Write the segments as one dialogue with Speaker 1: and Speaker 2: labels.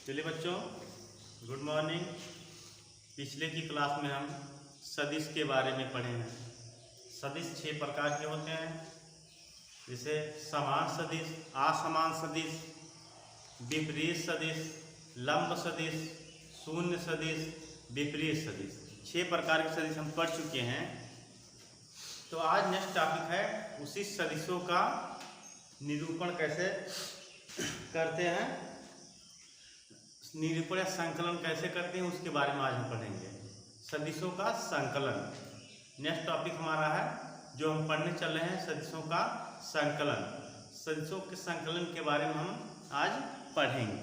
Speaker 1: चलिए बच्चों, good morning. पिछले की क्लास में हम सदिश के बारे में पढ़े हैं। सदिश 6 प्रकार के होते हैं, जैसे समान सदिश, असमान सदिश, विपरीत सदिश, लंब सदिश, शून्य सदिश, विपरीत सदिश। 6 प्रकार के सदिश हम पढ़ चुके हैं। तो आज नेक्स्ट टॉपिक है उसी सदिशों का निरूपण कैसे करते हैं, निरूपण या संकलन कैसे करते हैं, उसके बारे में आज हम पढ़ेंगे। सदिशों का संकलन नेक्स्ट टॉपिक हमारा है, जो हम पढ़ने चल रहे हैं, सदिशों का संकलन। सदिशों के संकलन के बारे में हम आज पढ़ेंगे।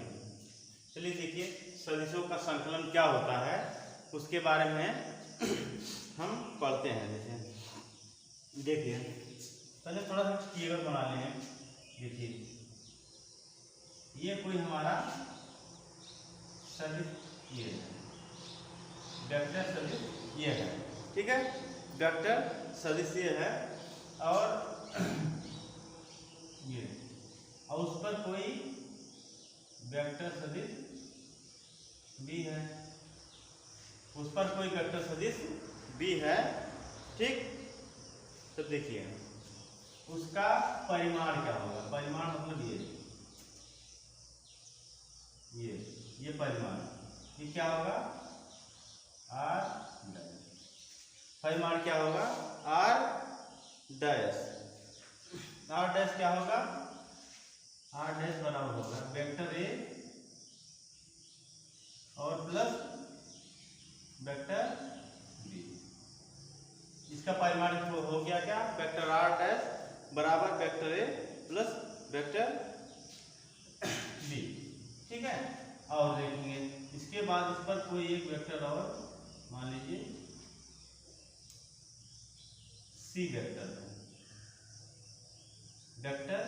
Speaker 1: चलिए देखिए, सदिशों का संकलन क्या होता है उसके बारे में हम पढ़ते हैं। जैसे देखिए, पहले थोड़ा सा फिगर बना लें। देखिए, ये कोई हमारा सदिश, ये है वेक्टर सदिश, ये है, ठीक है। वेक्टर सदिश ये है और ये, और उस पर कोई वेक्टर सदिश भी है, उस पर कोई वेक्टर सदिश भी है, ठीक। तो देखिए, उसका परिमाण क्या होगा। परिमाण मतलब ये परिमाण, ये क्या होगा, आर डैश। परिमाण क्या होगा, आर डैश। आर डैश क्या होगा, आर डैश बराबर होगा वेक्टर ए और प्लस वेक्टर बी। इसका परिमाण हो गया क्या, वेक्टर आर डैश बराबर vector A plus vector B, ठीक है। और देखेंगे इसके बाद इस पर कोई एक वेक्टर और, मान लीजिए सी वेक्टर है, वेक्टर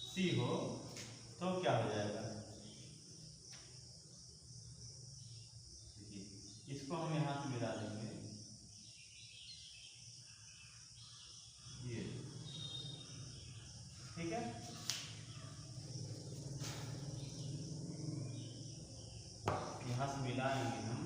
Speaker 1: सी हो तो क्या हो जाएगा, इसको हम यहां से मिला देंगे, ये, ठीक है। यहां से मिलाएंगे हम,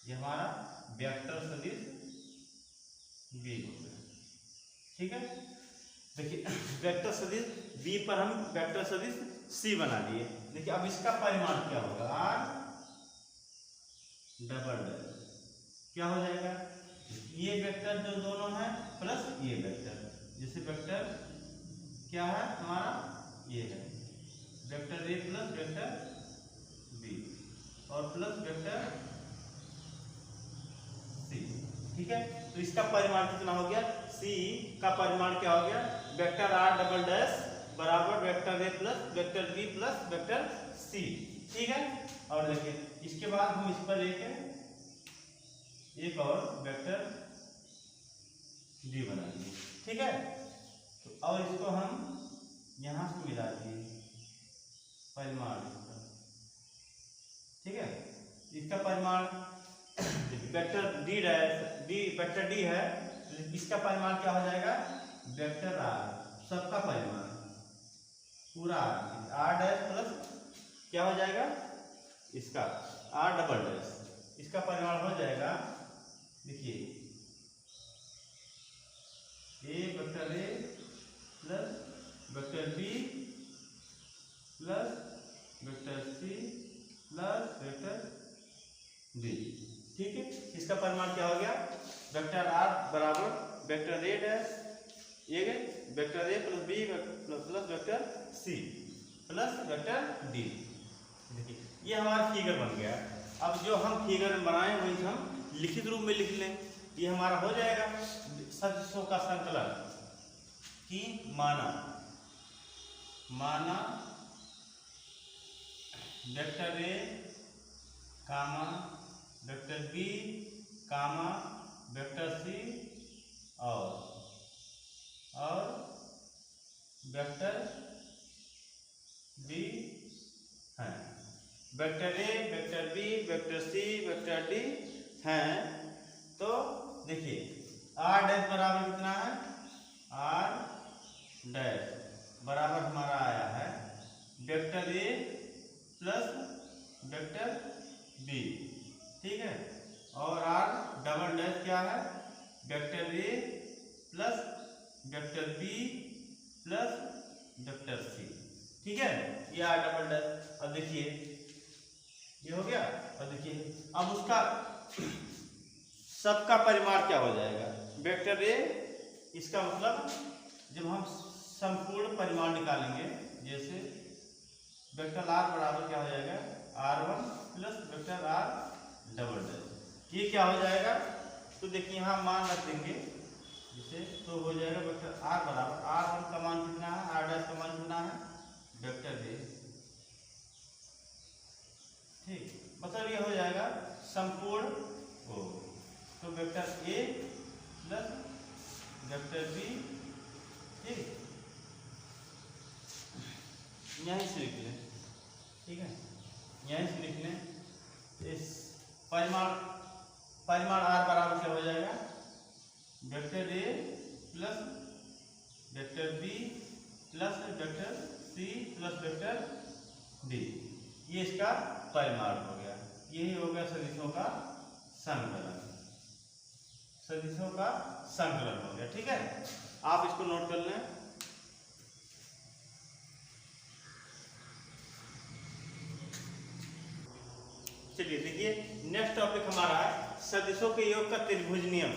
Speaker 1: ये हमारा वेक्टर सदिश बी हो गया, ठीक है। देखिए, वेक्टर सदिश बी पर हम वेक्टर सदिश सी बना लिए। देखिए, अब इसका परिमाण क्या होगा, आर डबल डैश क्या हो जाएगा, ये वेक्टर जो दोनों है प्लस ये वेक्टर, जैसे वेक्टर क्या है हमारा, ये है vector A plus vector B और प्लस वेक्टर सी, ठीक है। तो इसका परिमाण कितना हो गया, सी का परिमाण क्या हो गया, वेक्टर आर डबल डैश बराबर vector A plus vector B plus vector C, ठीक है। और देखिए, इसके बाद हम इस पर एक और वेक्टर डी बना दिए, ठीक है। तो और इसको हम यहां से मिला दिए परिमाण इसका, ठीक है। इसका परिमाण vector D dash D, vector D है, इसका परिमाण क्या हो जाएगा, वेक्टर आर, सबका परिमाण पूरा आर डैश प्लस क्या हो जाएगा, इसका आर डबल डैश, इसका परिमाण हो जाएगा, देखिए A vector A plus vector B plus vector C plus vector D, ठीक है। इसका परिमाण क्या हो गया, वेक्टर आर बराबर वेक्टर ए डैश, ये vector A plus B plus vector C plus vector D. देखिए, ये हमारा फिगर बन गया। अब जो हम फिगर बनाए वही हम लिखित रूप में लिख लें, ये हमारा हो जाएगा सदिशों का संकलन। कि माना vector A comma vector B comma vector C और वेक्टर डी है, vector A, vector B, vector C, vector D हैं, तो देखिए आर डैश बराबर कितना है, आर डैश बराबर हमारा आया है vector A plus vector B, ठीक है। और आर डबल डैश क्या है, vector A plus vector B plus vector C, ठीक है। ये आर डबल डैश। अब देखिए ये हो गया। और देखिए अब उसका सबका परिमाण क्या हो जाएगा, वेक्टर ए, इसका मतलब जब हम संपूर्ण परिमाण निकालेंगे, जैसे वेक्टर आर बराबर क्या हो जाएगा, r1 plus vector R double dash, ये क्या हो जाएगा, तो देखिए यहाँ मान रख देंगे जिसे, तो हो जाएगा वेक्टर आर बराबर r1 का मान कितना है, r डैश का मान कितना है, वेक्टर ए, ठीक। मतलब ये हो जाएगा संपूर्ण ओ, तो vector A plus vector B, ठीक, यहीं से लिख लें, ठीक है, यहीं से लिख लें। इस परिमाण आर बराबर क्या हो जाएगा, vector A plus vector B plus vector C plus vector D, ये इसका परिमाण हो गया। यही हो गया सदिशों का संकलन, सदिशों का संकलन हो गया, ठीक है। आप इसको नोट कर लें। चलिए देखिए नेक्स्ट टॉपिक हमारा है सदिशों के योग का त्रिभुज नियम।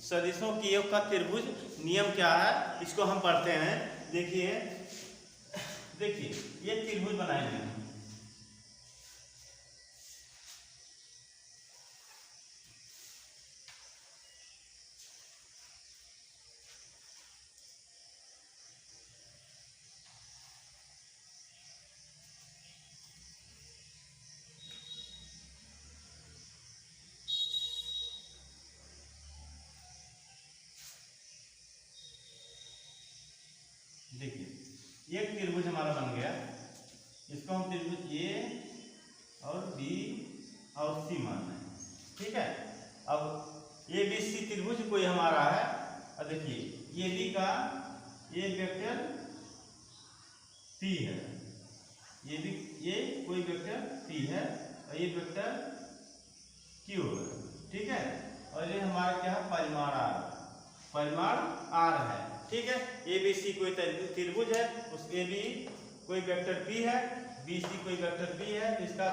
Speaker 1: सदिशों के योग का त्रिभुज नियम क्या है, इसको हम पढ़ते हैं। देखिए देखिए ये त्रिभुज बनाएंगे हम, देखिए एक त्रिभुज हमारा बन गया, इसको हम त्रिभुज ए और बी और सी मान रहे हैं, ठीक है। अब ए बी सी त्रिभुज कोई हमारा है, और देखिए ए बी का ये वेक्टर पी है, ये भी ये कोई वेक्टर पी है और ये वेक्टर क्यू है, ठीक है। और ये हमारा क्या है, परिमाण आर, परिमाण आर है, ठीक है। ए बी सी कोई त्रिभुज है, उस ए बी कोई वेक्टर पी है, बी सी कोई वेक्टर बी है, तो इसका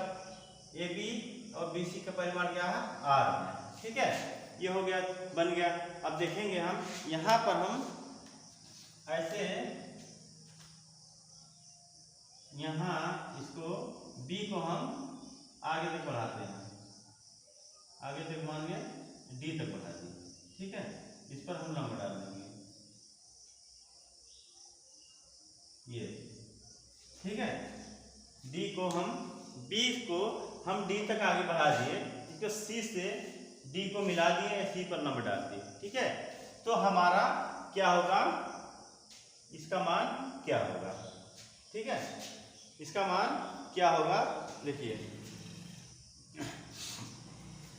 Speaker 1: ए बी और बी सी का परिमाण क्या है, आर है, ठीक है। ये हो गया, बन गया। अब देखेंगे हम यहाँ पर, हम ऐसे यहाँ इसको बी को हम आगे तक बढ़ाते हैं, आगे तक मान लिया डी तक बढ़ा दिए, ठीक है। इस पर हम लंब डाल देंगे, ये, ठीक है। डी को हम, बी को हम डी तक आगे बढ़ा दिए, इसको सी से डी को मिला दिए, सी पर लंब डाल दिए, ठीक है। तो हमारा क्या होगा, इसका मान क्या होगा, ठीक है। इसका मान क्या होगा, देखिए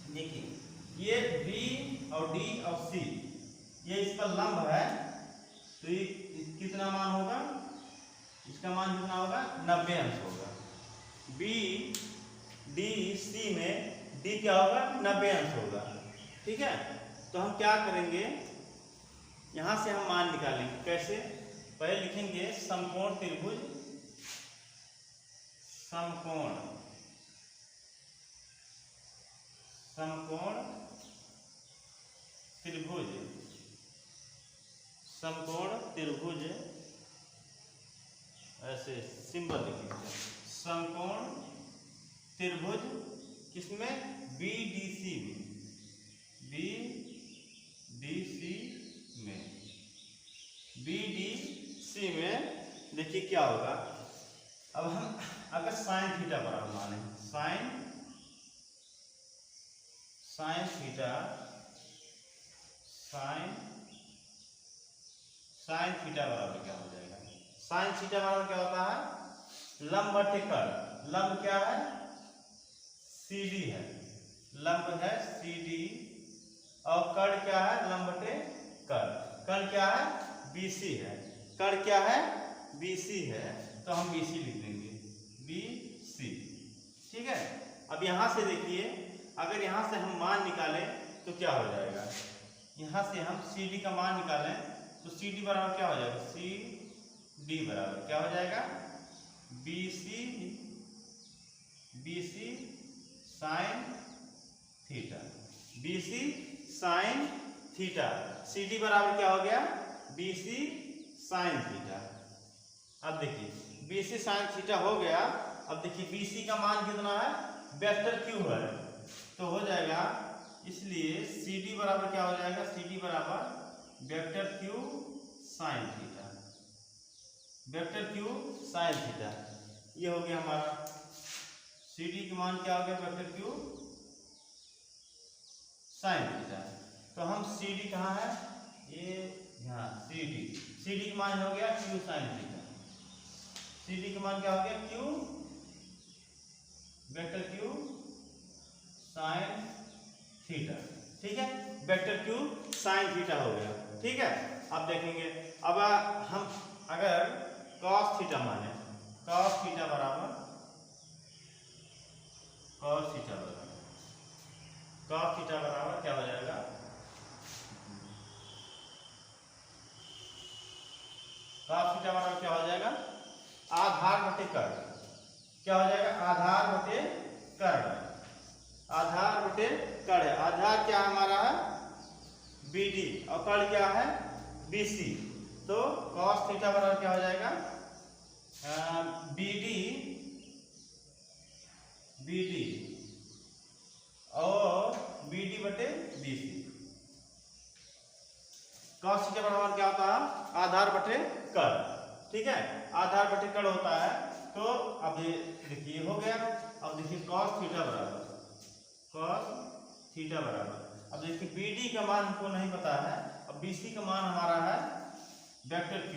Speaker 1: देखिए ये बी और डी और सी, ये इसका लंब है, तो ये कितना मान होगा, इसका मान कितना होगा, 90 अंश होगा। बी डी सी में डी क्या होगा, 90 अंश होगा, ठीक है। तो हम क्या करेंगे, यहां से हम मान निकालेंगे, कैसे, पहले लिखेंगे समकोण त्रिभुज, समकोण समकोण त्रिभुज, समकोण त्रिभुज, ऐसे सिंबल लिखेंगे, समकोण त्रिभुज किसमें, बी डी सी में, बी डी सी में, बी डी सी में। देखिए क्या होगा, अब हम अगर साइन थीटा बराबर माने, साइन थीटा, साइन थीटा बराबर क्या हो जाएगा, साइन थीटा बराबर क्या होता है, लंब वर्टिकल, लंब क्या है, CD है, लंब है CD, और कर्ण क्या है, लंब बटे कर्ण। कर्ण क्या है, BC है। कर्ण क्या है, BC है, तो हम BC लिख देंगे, BC। ठीक है। अब यहां से देखिए, अगर यहां से हम मान निकालें तो क्या हो जाएगा, यहां से हम CD का मान निकालें तो CD बराबर क्या हो जाएगा, CD बराबर क्या हो जाएगा, BC sine theta, BC sine theta. CD बराबर क्या हो गया, BC साइन थीटा। अब देखिए BC साइन थीटा हो गया। अब देखिए BC का मान कितना है, वेक्टर Q है, तो हो जाएगा, इसलिए CD बराबर क्या हो जाएगा, CD बराबर vector Q sine theta, vector Q sine theta. ये हो गया हमारा CD का मान क्या हो गया, वेक्टर Q साइन थीटा। तो हम CD कहाँ है, ये यहाँ CD का मान हो गया Q साइन थीटा। CD का मान क्या हो गया, Q vector Q sine theta. ठीक है, वेक्टर Q साइन थीटा हो गया। ठीक है। अब देखेंगे, अब हम अगर cos थीटा माने, cos थीटा बराबर क्या हो जाएगा, cos थीटा बराबर क्या हो जाएगा, आधार बटे कर्ण। क्या हो जाएगा, आधार बटे कर्ण, आधार बटे कर्ण। आधार क्या हमारा है, BD, और कर्ण क्या है, BC। तो cos थीटा बराबर क्या हो जाएगा, BD और BD बटे BC। cos थीटा बराबर क्या होता है, आधार बटे कर्ण। ठीक है, आधार बटे कर्ण होता है। तो अब ये देखिए हो गया। अब देखिए cos थीटा बराबर, अब देखिए BD का मान हमको नहीं पता है, अब BC का मान हमारा है वेक्टर Q,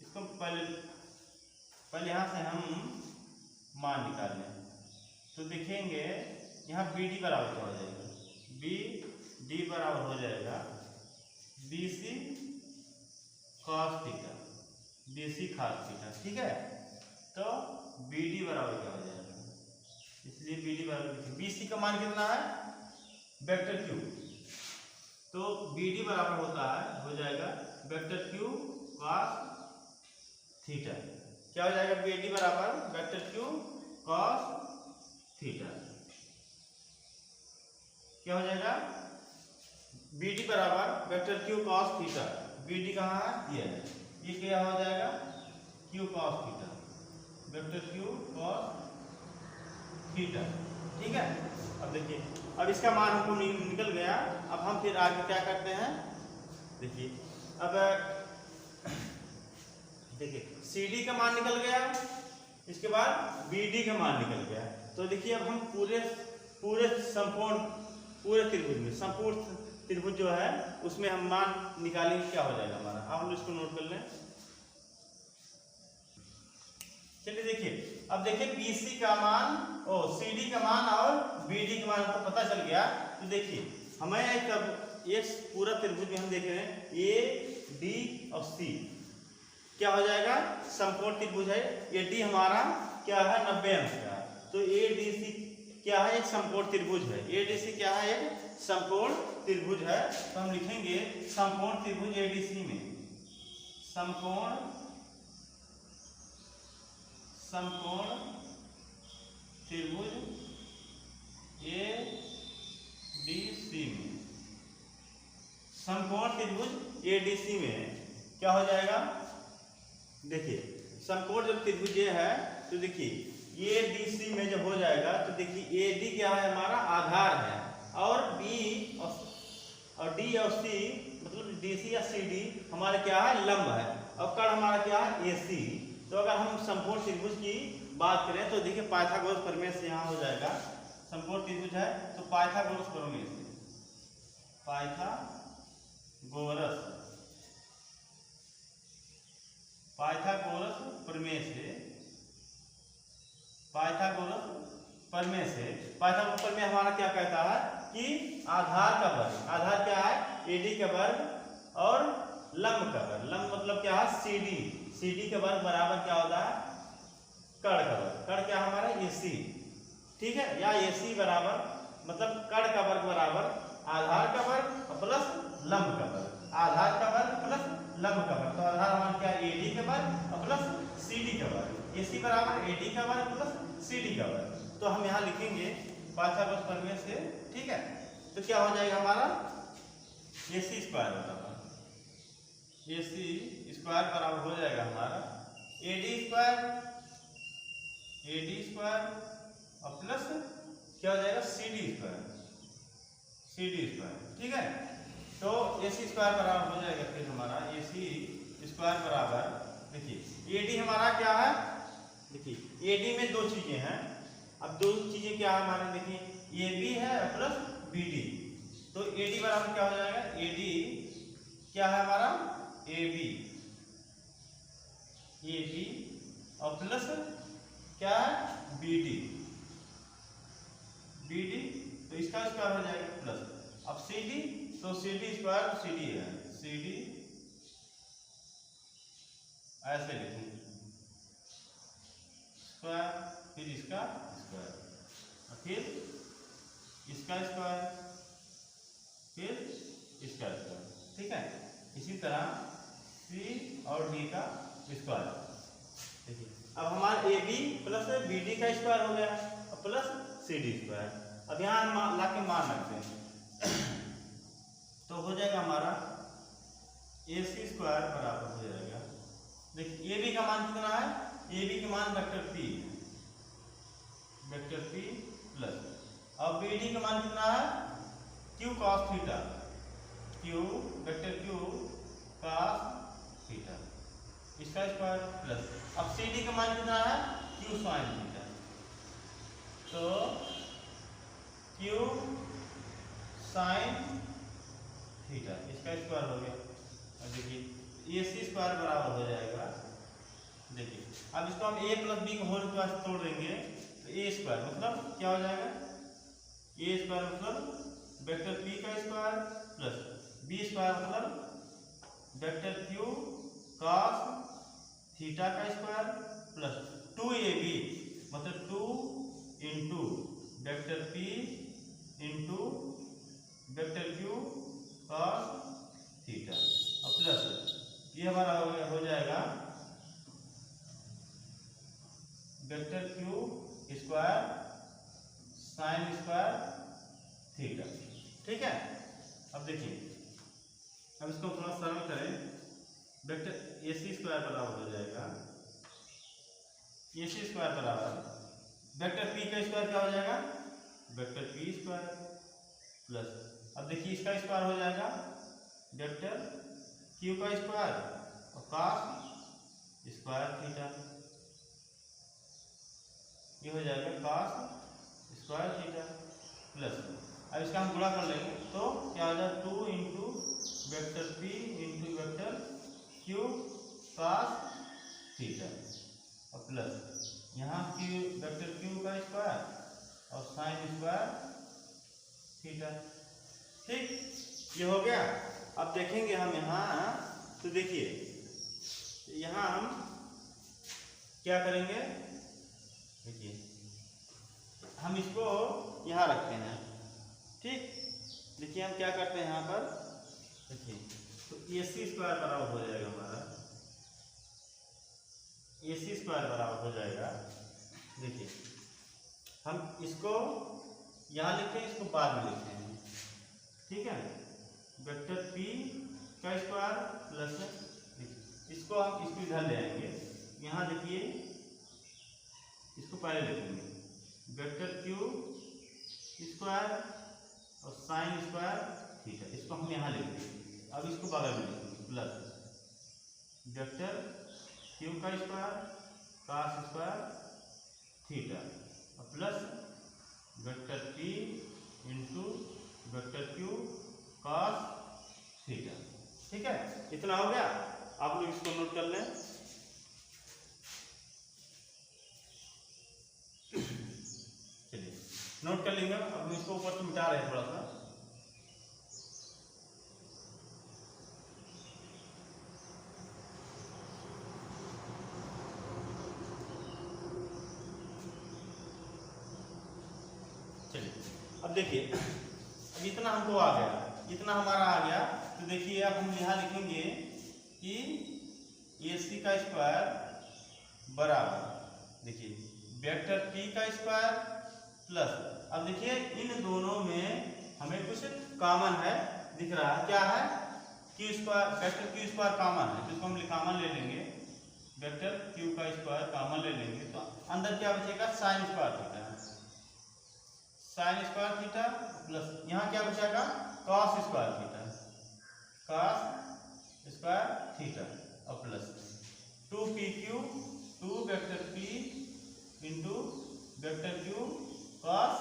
Speaker 1: इसको पहले यहां से हम मान निकाल लें। तो देखेंगे यहाँ BD बराबर क्या हो जाएगा, BD बराबर हो जाएगा BC cos थीटा, ठीक है। तो BD बराबर क्या हो जाएगा, इसलिए BD बराबर, BC का मान कितना है, वेक्टर Q, तो BD बराबर हो जाएगा वेक्टर Q cos थीटा। क्या हो जाएगा, BD बराबर वेक्टर Q cos थीटा। क्या हो जाएगा, BD बराबर vector Q cos theta. BD कहाँ है, ये क्या हो जाएगा, Q cos theta, vector Q cos theta. ठीक है। अब देखिए, अब इसका मान हमको निकल गया। अब हम फिर आगे क्या करते हैं, देखिए अब देखिए CD का मान निकल गया, इसके बाद BD का मान निकल गया। तो देखिए अब हम पूरे संपूर्ण त्रिभुज जो है उसमें हम मान निकालेंगे, क्या हो जाएगा हमारा। अब हम इसको नोट कर लें। चलिए देखिए, अब देखिए BC का मान, CD का मान और BD का मान हमको पता चल गया। तो देखिए हमें एक पूरा त्रिभुज में हम देख रहे हैं A, D और C, क्या हो जाएगा, समकोण त्रिभुज है। AD हमारा क्या है, 90 अंश का। तो ADC क्या है, एक समकोण त्रिभुज है। ADC क्या है, एक समकोण त्रिभुज है। तो हम लिखेंगे समकोण त्रिभुज ADC में, समकोण त्रिभुज ADC में, समकोण त्रिभुज ADC में क्या हो जाएगा, देखिए समकोण जब त्रिभुज ये है तो देखिए ADC में जब हो जाएगा तो देखिए AD क्या है, हमारा आधार है, और B और D और C मतलब DC या CD हमारे क्या है, लंब है, और कर्ण हमारा क्या है, AC। तो अगर हम समकोण त्रिभुज की बात करें तो देखिए पाइथागोरस प्रमेय से यहाँ हो जाएगा। समकोण त्रिभुज है तो पाइथागोरस प्रमेय से, पाइथागोरस प्रमेय से पाइथागोरस प्रमेय हमारा क्या कहता है कि आधार का वर्ग, आधार क्या है AD का वर्ग और लंब का वर्ग, लंब मतलब क्या है CD का वर्ग बराबर क्या होता है कर्ण का वर्ग, कर्ण क्या हमारा AC, ठीक है, या AC बराबर मतलब कर्ण का वर्ग बराबर आधार का वर्ग प्लस लंब का वर्ग, आधार का वर्ग प्लस लंब का वर्ग, तो आधार हमारा क्या AD का वर्ग और प्लस CD का वर्ग, AC बराबर AD का वर्ग प्लस CD का वर्ग। तो हम यहाँ लिखेंगे पाइथागोरस प्रमेय से, ठीक है, तो क्या हो जाएगा हमारा AC स्क्वायर बराबर AC स्क्वायर बराबर हो जाएगा हमारा AD स्क्वायर और प्लस क्या हो जाएगा CD स्क्वायर, ठीक है। तो AC स्क्वायर बराबर हो जाएगा फिर हमारा AC स्क्वायर बराबर, देखिए AD हमारा क्या है, देखिए AD में दो चीजें हैं, अब दो चीजें क्या है हमारे, देखिए AB है प्लस BD, तो AD बराबर क्या हो जाएगा AD क्या है हमारा AB और प्लस क्या है BD, तो इसका स्क्वायर हो जाएगा प्लस, अब CD तो CD स्क्वायर CD है, CD ऐसे लिखेंगे स्क्वायर, फिर इसका स्क्वायर, फिर इसका स्क्वायर, फिर इसका स्क्वायर, ठीक है। इसी तरह C और D का स्क्वायर, देखिए अब हमारा AB प्लस BD का स्क्वायर हो गया और प्लस CD स्क्वायर, अब यहाँ ला के मान रखते हैं तो हो जाएगा हमारा AC स्क्वायर बराबर हो जाएगा, देखिए AB का मान कितना है, AB का मान वेक्टर P प्लस, अब BD का मान कितना है Q cos theta, vector Q cos theta, इसका स्क्वायर प्लस, अब CD का मान कितना है Q sin थीटा, तो Q sin थीटा इसका स्क्वायर हो गया, अब देखिए AC स्क्वायर बराबर हो जाएगा, देखिए अब इसको हम A प्लस B को होल स्क्वायर तोड़ देंगे तो A स्क्वायर मतलब क्या हो जाएगा, A स्क्वायर मतलब वेक्टर P का स्क्वायर प्लस B स्क्वायर मतलब वेक्टर Q cos थीटा का स्क्वायर प्लस 2AB मतलब 2 into vector P into vector Q cos theta और प्लस ये हमारा हो जाएगा vector Q square sine square theta, ठीक है। अब देखिए अब इसको थोड़ा सरल करें, वेक्टर AC स्क्वायर बराबर हो जाएगा AC स्क्वायर बराबर वेक्टर P का स्क्वायर क्या हो जाएगा वेक्टर P स्क्वायर प्लस, अब देखिए इसका स्क्वायर हो जाएगा वेक्टर Q का स्क्वायर और cos स्क्वायर थीटा, ये हो जाएगा cos स्क्वायर थीटा प्लस, अब इसका हम गुणा कर लेंगे तो क्या हो जाएगा 2 into vector P into vector Q cos theta और प्लस यहाँ वेक्टर Q का स्क्वायर और साइन स्क्वायर थीटा, ठीक, ये हो गया। अब देखेंगे हम यहाँ, तो देखिए यहाँ हम क्या करेंगे, देखिए हम इसको यहाँ रखते हैं, ठीक, देखिए हम क्या करते हैं यहाँ पर, देखिए तो AC स्क्वायर बराबर हो जाएगा हमारा AC स्क्वायर बराबर हो जाएगा, देखिए हम इसको यहाँ लिखते हैं, इसको बाद में लिखते हैं, ठीक है, वेक्टर P का स्क्वायर प्लस इसको हम इसको इधर ले आएंगे, यहाँ देखिए इसको पहले लिखेंगे वेक्टर Q स्क्वायर और साइन स्क्वायर थीटा, इसको हम यहाँ लिखेंगे, अब इसको बगल में लिखेंगे प्लस वेक्टर Q का स्क्वायर cos स्क्वायर थीटा और plus vector P into vector Q cos theta, ठीक है, इतना हो गया, आप लोग इसको नोट कर लें। नोट कर लेंगे। अब हम इसको ऊपर से मिटा रहे हैं थोड़ा सा। चलिए अब देखिए, अब इतना हमको आ गया, इतना हमारा आ गया। तो देखिए अब हम यहाँ लिखेंगे कि AC का स्क्वायर बराबर, देखिए वेक्टर P का स्क्वायर प्लस, अब देखिए इन दोनों में हमें कुछ कॉमन है दिख रहा है, क्या है, Q square, vector Q square common है, तो इसको हम कॉमन ले लेंगे, वेक्टर Q का स्क्वायर कॉमन ले लेंगे। तो अंदर क्या बचेगा, sine square theta, sine square theta plus यहाँ क्या बचेगा, cos square theta, cos square theta और plus 2PQ, 2 vector P into vector Q cos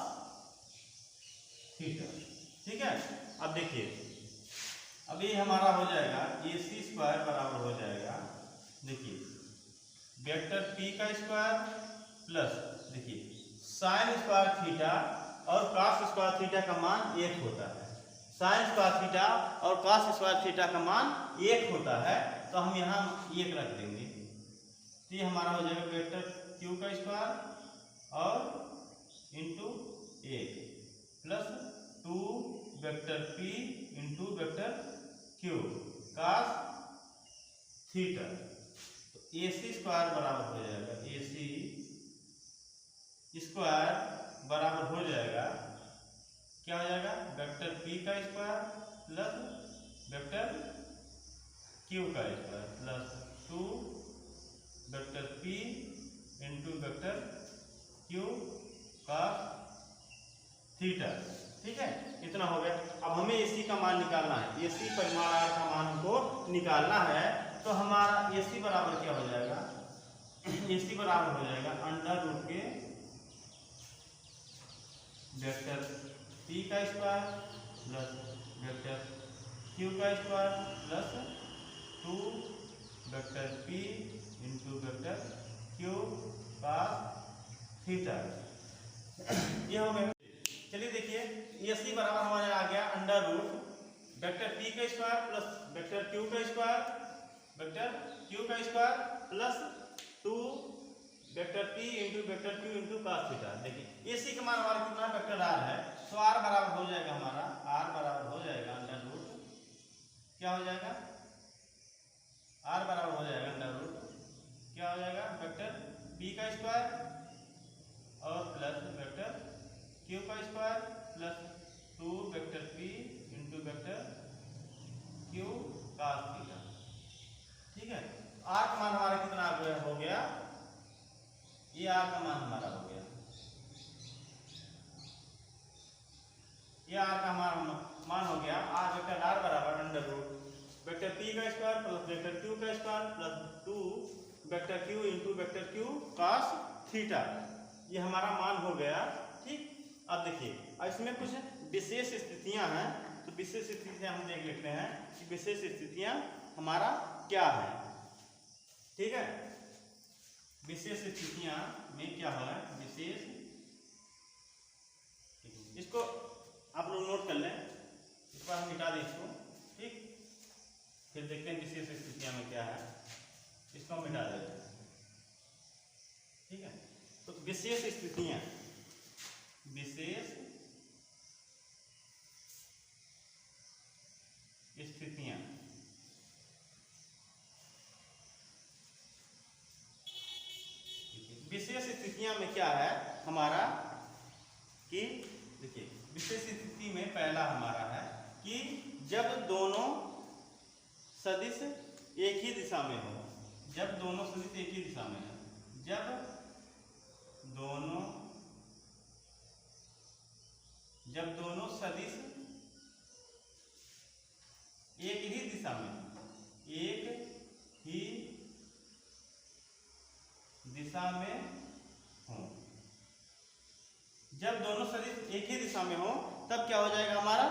Speaker 1: theta. ठीक है, अब देखिए अब ये हमारा हो जाएगा AC स्क्वायर बराबर हो जाएगा, देखिए वेक्टर P का स्क्वायर प्लस, देखिए साइन स्क्वायर थीटा और कॉस स्क्वायर थीटा का मान 1 होता है, साइन स्क्वायर थीटा और कॉस स्क्वायर थीटा का मान 1 होता है, तो हम यहाँ 1 रख देंगे। तो ये हमारा हो जाएगा वेक्टर Q का स्क्वायर और into 1 plus 2 vector P into vector Q cos theta. तो AC स्क्वायर बराबर हो जाएगा, AC स्क्वायर बराबर हो जाएगा, क्या हो जाएगा, वेक्टर P का स्क्वायर प्लस वेक्टर Q का square plus 2 vector P into vector Q cos theta. ठीक है, इतना हो गया। अब हमें AC का मान निकालना है, AC परिमाण R का मान हमको निकालना है, तो हमारा AC बराबर क्या हो जाएगा, AC बराबर हो जाएगा अंडर रूट के वेक्टर P का स्क्वायर प्लस वेक्टर Q का square plus 2 vector P into vector Q cos theta. ये हो गया। चलिए देखिए AC बराबर हमारे आ गया अंडर रूट वेक्टर P का स्क्वायर प्लस वेक्टर Q का स्क्वायर, वेक्टर Q का square plus 2 vector P into vector Q into cos theta. देखिए AC का मान हमारा कितना, वेक्टर R है, तो R बराबर हो जाएगा हमारा, R बराबर हो जाएगा अंडर रूट, क्या हो जाएगा, R बराबर हो जाएगा अंडर रूट, क्या हो जाएगा, वेक्टर P का स्क्वायर और प्लस वेक्टर Q का square plus 2 vector P into vector Q cos theta. ठीक है, R का मान हमारा कितना हो गया, ये R का मान हमारा हो गया, ये R का मान हो गया, R वेक्टर R बराबर अंडर रूट वेक्टर P का स्क्वायर प्लस वेक्टर Q का square plus 2 vector Q into vector Q cos theta. ये हमारा मान हो गया। ठीक, अब देखिए इसमें कुछ विशेष स्थितियां हैं, तो विशेष स्थितियां हम देख लेते हैं कि विशेष स्थितियां हमारा क्या है। ठीक है, विशेष स्थितियां में क्या है, विशेष, इसको आप लोग नोट कर लें, इस पर हम मिटा दें इसको। ठीक, फिर देखते हैं विशेष स्थितियां में क्या है, इसको हम मिटा देते हैं। ठीक है, तो विशेष स्थितियां, विशेष स्थितियां, विशेष स्थितियां में क्या है हमारा कि देखिए विशेष स्थिति में पहला हमारा है कि जब दोनों सदिश एक ही दिशा में हो, जब दोनों सदिश एक ही दिशा में है, जब दोनों सदिश एक ही दिशा में, एक ही दिशा में हो, जब दोनों सदिश एक ही दिशा में हो तब क्या हो जाएगा हमारा,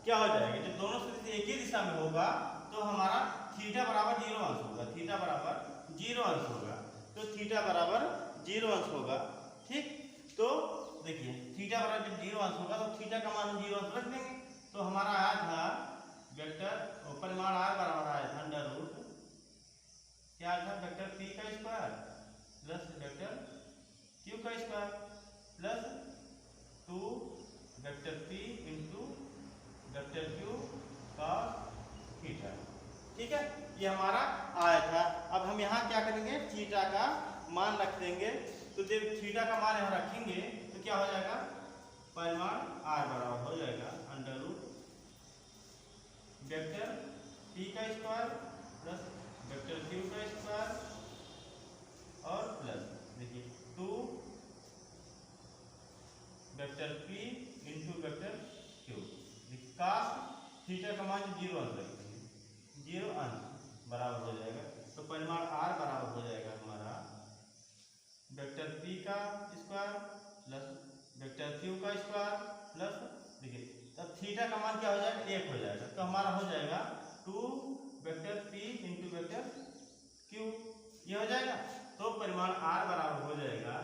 Speaker 1: क्या हो जाएगा, जब दोनों सदिश एक ही दिशा में होगा तो हमारा थीटा बराबर 0 अंश होगा, थीटा बराबर 0 अंश होगा, तो थीटा बराबर 0 अंश होगा। ठीक, तो देखिए थीटा बराबर जब 0 अंश होगा तो थीटा का मान 0 अंश रख देंगे। तो हमारा आया था वेक्टर परिमाण r बराबर आया था अंडर रूट क्या था वेक्टर p का स्क्वायर प्लस वेक्टर q का square plus 2 vector p into vector q cos theta. ठीक है, ये हमारा आया था। अब हम यहाँ क्या करेंगे, थीटा का मान रख देंगे। तो जब थीटा का मान यहाँ रखेंगे तो क्या हो जाएगा, परिमाण r बराबर हो जाएगा अंडर रूट वेक्टर p का स्क्वायर प्लस वेक्टर q का स्क्वायर और प्लस देखिए 2 vector p into vector q cos theta का मान 0 अंश रखेंगे, 0 अंश बराबर हो जाएगा। तो परिमाण r बराबर हो जाएगा हमारा वेक्टर p का स्क्वायर प्लस वेक्टर q का स्क्वायर प्लस देखिए तब थीटा का मान क्या हो जाएगा, 1 हो जाएगा। तो हमारा हो जाएगा 2 vector p into vector q, ये हो जाएगा। तो परिमाण r बराबर हो जाएगा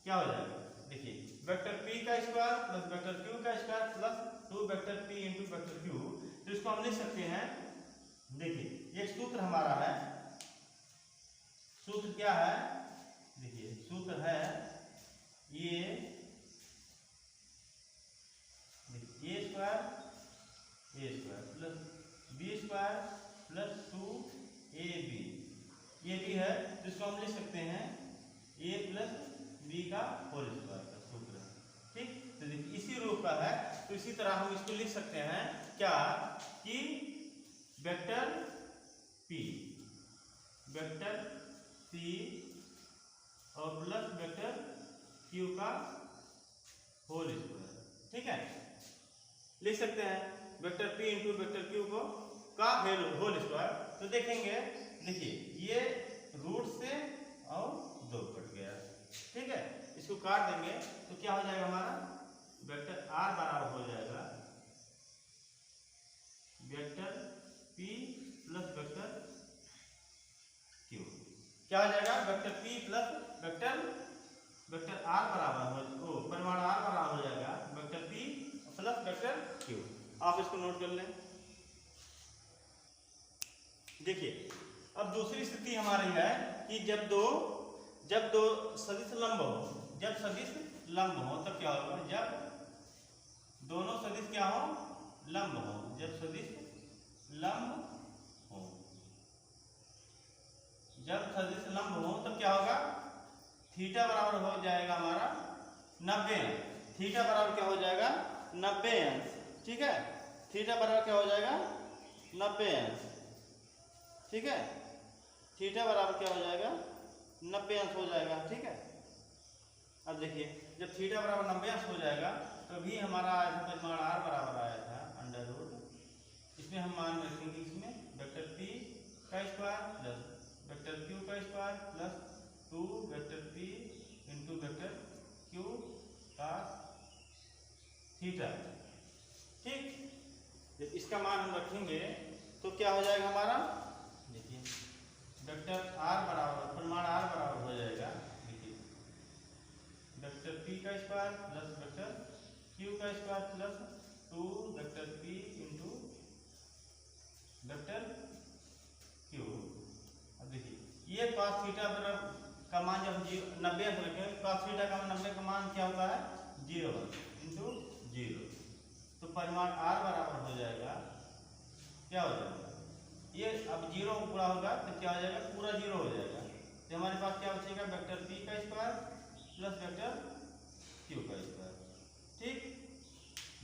Speaker 1: क्या हो जाएगा, देखिए वेक्टर p का स्क्वायर प्लस वेक्टर q का square plus 2 vector p into vector q। तो इसको हम लिख सकते हैं, देखिए एक सूत्र हमारा है, सूत्र क्या है, देखिए सूत्र है ये A square plus B square plus 2ab, ये भी है। तो इसको हम लिख सकते हैं a प्लस बी का होल स्क्वायर का सूत्र है। ठीक, तो देखिए इसी रूप का है। तो इसी तरह हम इसको लिख सकते हैं क्या कि वेक्टर p और प्लस वेक्टर q का होल स्क्वायर। ठीक है, लिख सकते हैं vector p into vector q को का होल स्क्वायर। तो देखेंगे, देखिए ये रूट से और 2 कट गया। ठीक है, इसको काट देंगे तो क्या हो जाएगा हमारा वेक्टर r बराबर हो जाएगा vector p plus vector q। क्या हो जाएगा, vector p plus vector r बराबर हो परिमाण r बराबर हो जाएगा vector p plus vector q। आप इसको नोट कर लें। देखिए अब दूसरी स्थिति हमारी है कि जब दो सदिश लंब हो, जब सदिश लंब हो तब क्या होगा, जब दोनों सदिश क्या हो, लंब हो, जब सदिश लंब हो, जब सदिश लंब हो तब क्या होगा, थीटा बराबर हो जाएगा हमारा 90 अंश। थीटा बराबर क्या हो जाएगा, 90 अंश। ठीक है, थीटा बराबर क्या हो जाएगा, 90 अंश। ठीक है, थीटा बराबर क्या हो जाएगा, 90 अंश हो जाएगा। ठीक है, अब देखिए जब थीटा बराबर 90 अंश हो जाएगा तो भी हमारा आया था परिमाण r बराबर आया था अंडर रूट, इसमें हम मान रखेंगे इसमें वेक्टर p का स्क्वायर प्लस वेक्टर q का square plus 2 vector p into vector q का थीटा। ठीक, जब इसका मान हम रखेंगे तो क्या हो जाएगा हमारा, देखिए वेक्टर r बराबर परिमाण r बराबर हो जाएगा, देखिए वेक्टर p का स्क्वायर प्लस वेक्टर q का square plus 2 vector p into vector q। अब देखिए ये cos थीटा का मान जब 90 अंश रखेंगे, cos थीटा का 90 का मान क्या होता है, 0 इंटू 0। तो परिमाण r बराबर हो जाएगा क्या हो जाएगा, ये अब 0 पूरा होगा तो क्या हो जाएगा, पूरा 0 हो जाएगा। तो हमारे पास क्या बचेगा, वेक्टर p का स्क्वायर प्लस वेक्टर q का स्क्वायर। ठीक,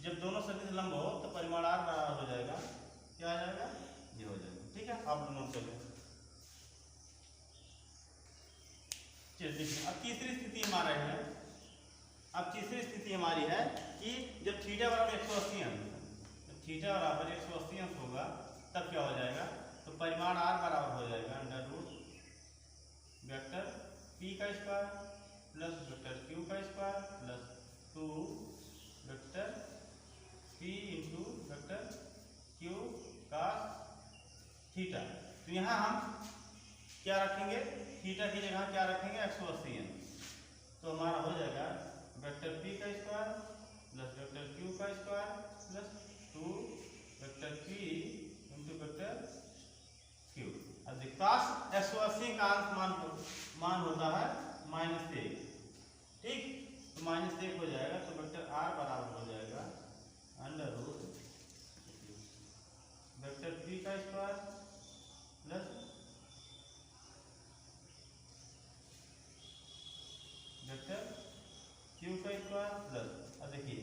Speaker 1: जब दोनों सदिश लंब हो तो परिमाण r बराबर हो जाएगा क्या आ जाएगा, ये हो जाएगा। ठीक है, आप नोट कर लें। चलिए देखिए अब तीसरी स्थिति हमारा है, अब तीसरी स्थिति हमारी है कि जब थीटा बराबर 180 अंश, जब थीटा बराबर 180 अंश होगा तब क्या हो जाएगा, तो परिमाण r बराबर हो जाएगा अंडर रूट वेक्टर p का स्क्वायर प्लस वेक्टर q का square plus 2 vector p into vector q का थीटा। तो यहाँ हम क्या रखेंगे, थीटा की जगह क्या रखेंगे, 180 अंश। तो हमारा हो जाएगा वेक्टर p का cos 180 का अंश मान होता है -1, ठीक। तो -1 हो जाएगा, तो वेक्टर r बराबर हो जाएगा अंडर रूट वेक्टर p का स्क्वायर प्लस वेक्टर q का स्क्वायर प्लस, अब देखिए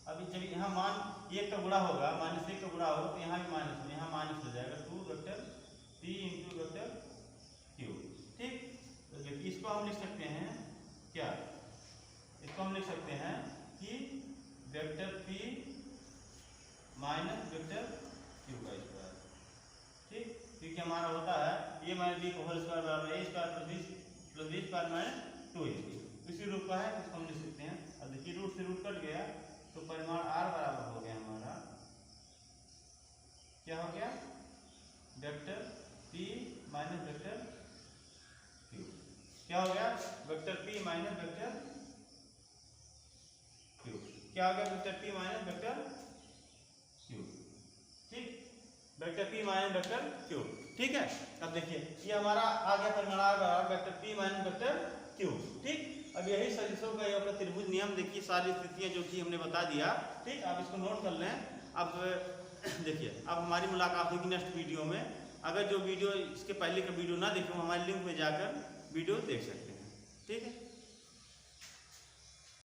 Speaker 1: अभी जब यहाँ मान 1 का गुणा होगा, -1 का गुणा होगा, तो यहाँ भी माइनस, यहाँ माइनस हो जाएगा 2 vector p into vector q, ठीक। तो देखिए इसको हम लिख सकते हैं क्या, इसको हम लिख सकते हैं कि vector p minus vector q का स्क्वायर, ठीक। क्योंकि हमारा होता है a माइनस b का होल स्क्वायर बराबर a square plus b square minus 2ab, इसी रूप का है, इसको हम लिख सकते हैं। अब देखिए रूट से रूट कट गया, तो परिमाण r बराबर हो गया हमारा, क्या हो गया, vector p minus vector q, क्या हो गया, vector p minus vector q, क्या हो गया, vector p minus vector q, ठीक, vector p minus vector q, ठीक है। अब देखिए ये हमारा आ गया परिमाण r बराबर vector p minus vector q, ठीक। अब यही सदिशों का ये त्रिभुज नियम, देखिए सारी स्थितियां जो कि हमने बता दिया, ठीक। आप इसको नोट कर लें। अब देखिए अब हमारी मुलाकात होगी नेक्स्ट वीडियो में। अगर जो वीडियो इसके पहले का वीडियो ना देखे, हमारे लिंक में जाकर वीडियो देख सकते हैं, ठीक है।